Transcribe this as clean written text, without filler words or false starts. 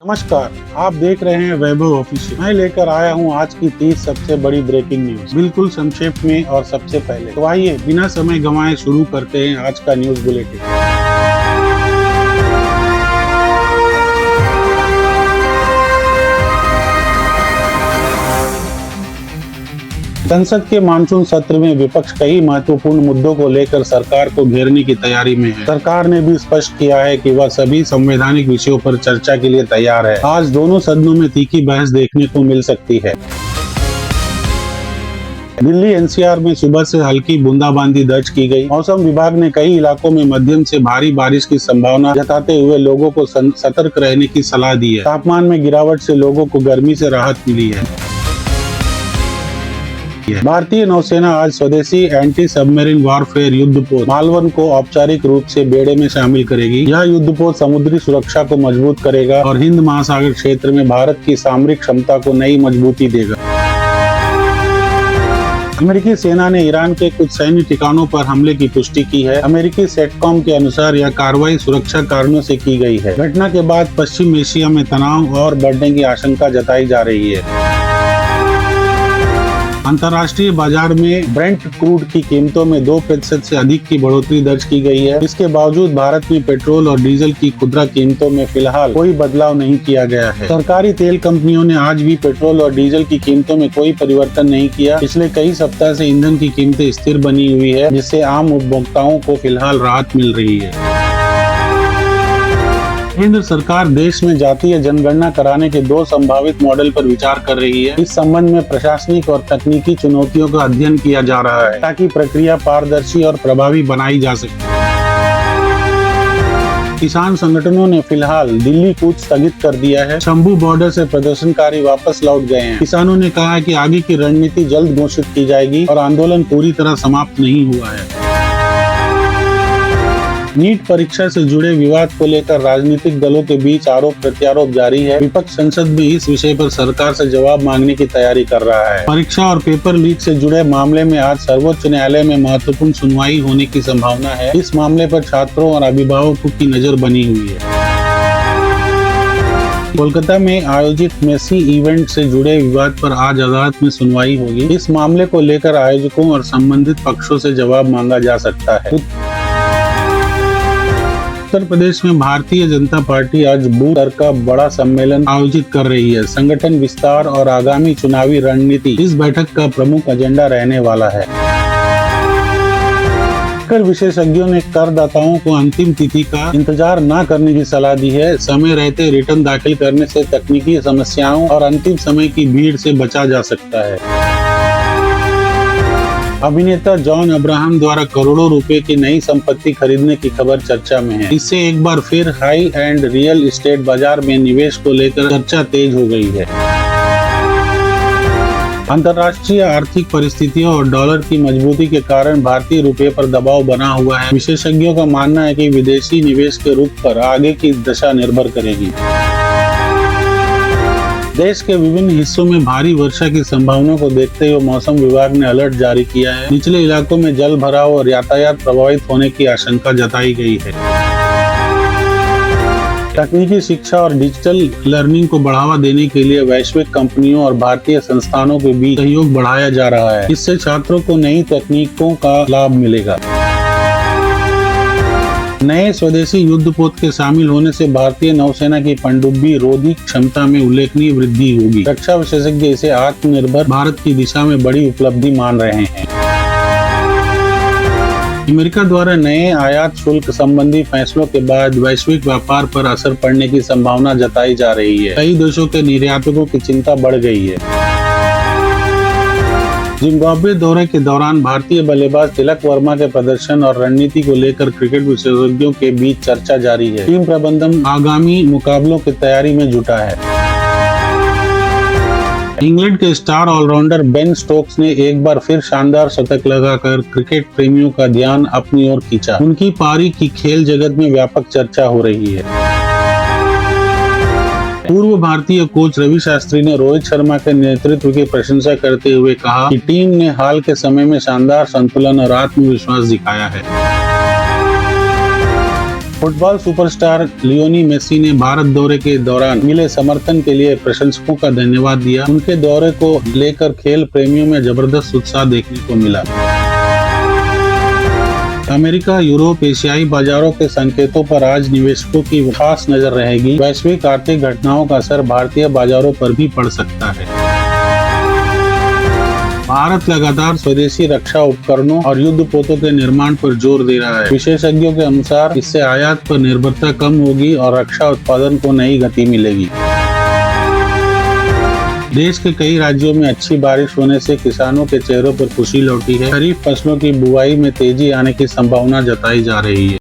नमस्कार, आप देख रहे हैं वैभव ऑफिशियल। मैं लेकर आया हूं आज की 30 सबसे बड़ी ब्रेकिंग न्यूज, बिल्कुल संक्षेप में और सबसे पहले। तो आइए बिना समय गंवाए शुरू करते हैं आज का न्यूज बुलेटिन। संसद के मानसून सत्र में विपक्ष कई महत्वपूर्ण मुद्दों को लेकर सरकार को घेरने की तैयारी में है। सरकार ने भी स्पष्ट किया है कि वह सभी संवैधानिक विषयों पर चर्चा के लिए तैयार है। आज दोनों सदनों में तीखी बहस देखने को मिल सकती है। दिल्ली एनसीआर में सुबह से हल्की बूंदाबांदी दर्ज की गई। मौसम विभाग ने कई इलाकों में मध्यम से भारी बारिश की संभावना जताते हुए लोगों को सतर्क रहने की सलाह दी है। तापमान में गिरावट से लोगों को गर्मी से राहत मिली है। भारतीय नौसेना आज स्वदेशी एंटी सबमरीन वॉरफेयर युद्धपोत मालवन को औपचारिक रूप से बेड़े में शामिल करेगी। यह युद्धपोत समुद्री सुरक्षा को मजबूत करेगा और हिंद महासागर क्षेत्र में भारत की सामरिक क्षमता को नई मजबूती देगा। अमेरिकी सेना ने ईरान के कुछ सैन्य ठिकानों पर हमले की पुष्टि की है। अमेरिकी सेटकॉम के अनुसार यह कार्रवाई सुरक्षा कारणों से की गई है। घटना के बाद पश्चिम एशिया में तनाव और बढ़ने की आशंका जताई जा रही है। अंतर्राष्ट्रीय बाजार में ब्रेंट क्रूड की कीमतों में 2% से अधिक की बढ़ोतरी दर्ज की गई है। इसके बावजूद भारत में पेट्रोल और डीजल की खुदरा कीमतों में फिलहाल कोई बदलाव नहीं किया गया है। सरकारी तेल कंपनियों ने आज भी पेट्रोल और डीजल की कीमतों में कोई परिवर्तन नहीं किया। पिछले कई सप्ताह से ईंधन की कीमतें स्थिर बनी हुई है, जिससे आम उपभोक्ताओं को फिलहाल राहत मिल रही है। केंद्र सरकार देश में जातीय जनगणना कराने के 2 संभावित मॉडल पर विचार कर रही है। इस संबंध में प्रशासनिक और तकनीकी चुनौतियों का अध्ययन किया जा रहा है, ताकि प्रक्रिया पारदर्शी और प्रभावी बनाई जा सके। किसान संगठनों ने फिलहाल दिल्ली कूच स्थगित कर दिया है। शंभू बॉर्डर से प्रदर्शनकारी वापस लौट गए हैं। किसानों ने कहा है कि आगे की रणनीति जल्द घोषित की जाएगी और आंदोलन पूरी तरह समाप्त नहीं हुआ है। नीट परीक्षा से जुड़े विवाद को लेकर राजनीतिक दलों के बीच आरोप प्रत्यारोप जारी है। विपक्ष संसद में इस विषय पर सरकार से जवाब मांगने की तैयारी कर रहा है। परीक्षा और पेपर लीक से जुड़े मामले में आज सर्वोच्च न्यायालय में महत्वपूर्ण सुनवाई होने की संभावना है। इस मामले पर छात्रों और अभिभावकों की नजर बनी हुई है। कोलकाता में आयोजित मेसी इवेंट से जुड़े विवाद पर आज अदालत में सुनवाई होगी। इस मामले को लेकर आयोजकों और संबंधित पक्षों से जवाब मांगा जा सकता है। उत्तर प्रदेश में भारतीय जनता पार्टी आज बूथ स्तर का बड़ा सम्मेलन आयोजित कर रही है। संगठन विस्तार और आगामी चुनावी रणनीति इस बैठक का प्रमुख एजेंडा रहने वाला है। कर विशेषज्ञों ने करदाताओं को अंतिम तिथि का इंतजार न करने की सलाह दी है। समय रहते रिटर्न दाखिल करने से तकनीकी समस्याओं और अंतिम समय की भीड़ से बचा जा सकता है। अभिनेता जॉन अब्राहम द्वारा करोड़ों रुपए की नई संपत्ति खरीदने की खबर चर्चा में है। इससे एक बार फिर हाई एंड रियल एस्टेट बाजार में निवेश को लेकर चर्चा तेज हो गई है। अंतर्राष्ट्रीय आर्थिक परिस्थितियों और डॉलर की मजबूती के कारण भारतीय रुपये पर दबाव बना हुआ है। विशेषज्ञों का मानना है कि विदेशी निवेश के रुख पर आगे की दशा निर्भर करेगी। देश के विभिन्न हिस्सों में भारी वर्षा की संभावना को देखते हुए मौसम विभाग ने अलर्ट जारी किया है। निचले इलाकों में जल भराव और यातायात प्रभावित होने की आशंका जताई गई है। तकनीकी शिक्षा और डिजिटल लर्निंग को बढ़ावा देने के लिए वैश्विक कंपनियों और भारतीय संस्थानों के बीच सहयोग बढ़ाया जा रहा है। इससे छात्रों को नई तकनीकों का लाभ मिलेगा। नए स्वदेशी युद्धपोत के शामिल होने से भारतीय नौसेना की पनडुब्बी रोधी क्षमता में उल्लेखनीय वृद्धि होगी। रक्षा विशेषज्ञ इसे आत्मनिर्भर भारत की दिशा में बड़ी उपलब्धि मान रहे हैं। अमेरिका द्वारा नए आयात शुल्क संबंधी फैसलों के बाद वैश्विक व्यापार पर असर पड़ने की संभावना जताई जा रही है। कई देशों के निर्यातकों की चिंता बढ़ गई है। जिम्बाब्वे दौरे के दौरान भारतीय बल्लेबाज तिलक वर्मा के प्रदर्शन और रणनीति को लेकर क्रिकेट विशेषज्ञों के बीच चर्चा जारी है। टीम प्रबंधन आगामी मुकाबलों की तैयारी में जुटा है। इंग्लैंड के स्टार ऑलराउंडर बेन स्टोक्स ने एक बार फिर शानदार शतक लगाकर क्रिकेट प्रेमियों का ध्यान अपनी ओर खींचा। उनकी पारी की खेल जगत में व्यापक चर्चा हो रही है। पूर्व भारतीय कोच रवि शास्त्री ने रोहित शर्मा के नेतृत्व की प्रशंसा करते हुए कहा कि टीम ने हाल के समय में शानदार संतुलन और आत्मविश्वास दिखाया है। फुटबॉल सुपरस्टार लियोनी मेसी ने भारत दौरे के दौरान मिले समर्थन के लिए प्रशंसकों का धन्यवाद दिया। उनके दौरे को लेकर खेल प्रेमियों में जबरदस्त उत्साह देखने को मिला। अमेरिका, यूरोप, एशियाई बाजारों के संकेतों पर आज निवेशकों की खास नजर रहेगी। वैश्विक आर्थिक घटनाओं का असर भारतीय बाजारों पर भी पड़ सकता है। भारत लगातार स्वदेशी रक्षा उपकरणों और युद्धपोतों के निर्माण पर जोर दे रहा है। विशेषज्ञों के अनुसार इससे आयात पर निर्भरता कम होगी और रक्षा उत्पादन को नई गति मिलेगी। देश के कई राज्यों में अच्छी बारिश होने से किसानों के चेहरों पर खुशी लौटी है। खरीफ फसलों की बुआई में तेजी आने की संभावना जताई जा रही है।